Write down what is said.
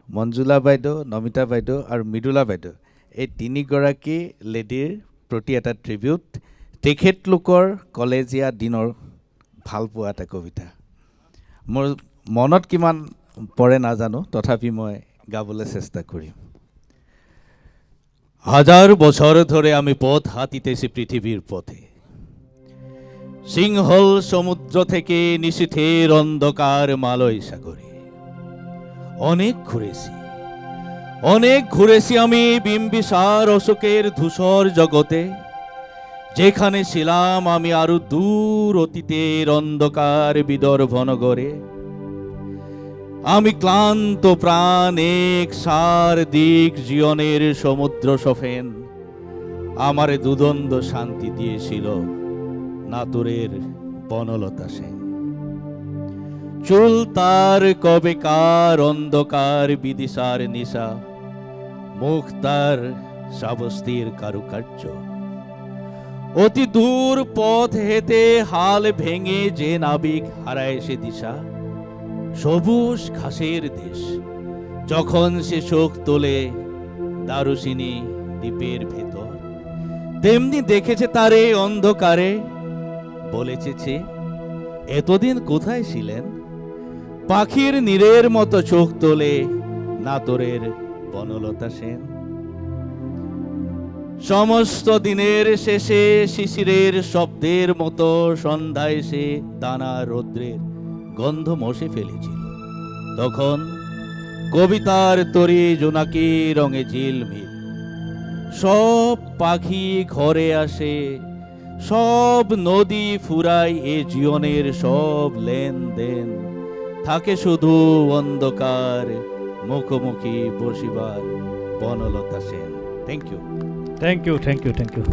মঞ্জুলা বাইদেউ, নমিতা বাইদেউ আৰু মৃদুলা বাইদেউ, এই তিনিগৰাকী লেডিৰ প্ৰতি এটা ট্ৰিবিউট, তেখেতলোকৰ কলেজীয়া দিনৰ ভালপোৱা এটা কবিতা। মোৰ মনত কিমান পৰে নাজানো, তথাপি মই গাবলৈ চেষ্টা কৰিম। হাজার বছর ধরে আমি পথ হাঁটিতেছি পৃথিবীর পথে, সিংহল সমুদ্র থেকে নিশীথের অন্ধকার মালয় সাগরে। অনেক ঘুরেছি আমি বিম্বিসার অশোকের ধূসর জগতে, যেখানে ছিলাম আমি আরো দূর অতীতের অন্ধকার বিদর্ভ নগরে। আমি ক্লান্ত প্রাণ এক সারদিক জীবনের সমুদ্র সফেন, আমারে দুদণ্ড শান্তি দিয়েছিল নাতুরের বনলতা সেন। চুল তার কবেকার অন্ধকার বিদিশার নিশা, মুখ তার শ্রাবস্তির কারুকার্য। অতি দূর পথ হেতে হাল ভেঙে যে নাবিক হারায় সে দিশা, সবুজ ঘাসের দেশ যখন সে শোক তোলে দারুচিনি দ্বীপের ভেতর, তেমনি দেখেছে তারে অন্ধকারে, বলেছে এতদিন কোথায় ছিলেন। পাখির নীরের মতো চোখ তোলে নাতরের বনলতা সেন। সমস্ত দিনের শেষে শিশিরের শব্দের মতো সন্ধ্যায় সে দানা রৌদ্রের গন্ধ মশে ফেলেছিল। তখন কবিতার তরি জোনাকি রঙে ঝিলমিল, সব পাখি ঘরে আসে, সব নদী ফুরায় এ জীবনের সব লেনদেন, থাকে শুধু অন্ধকার মুখোমুখি বসিবার Banalata Sen. Thank you. Thank you.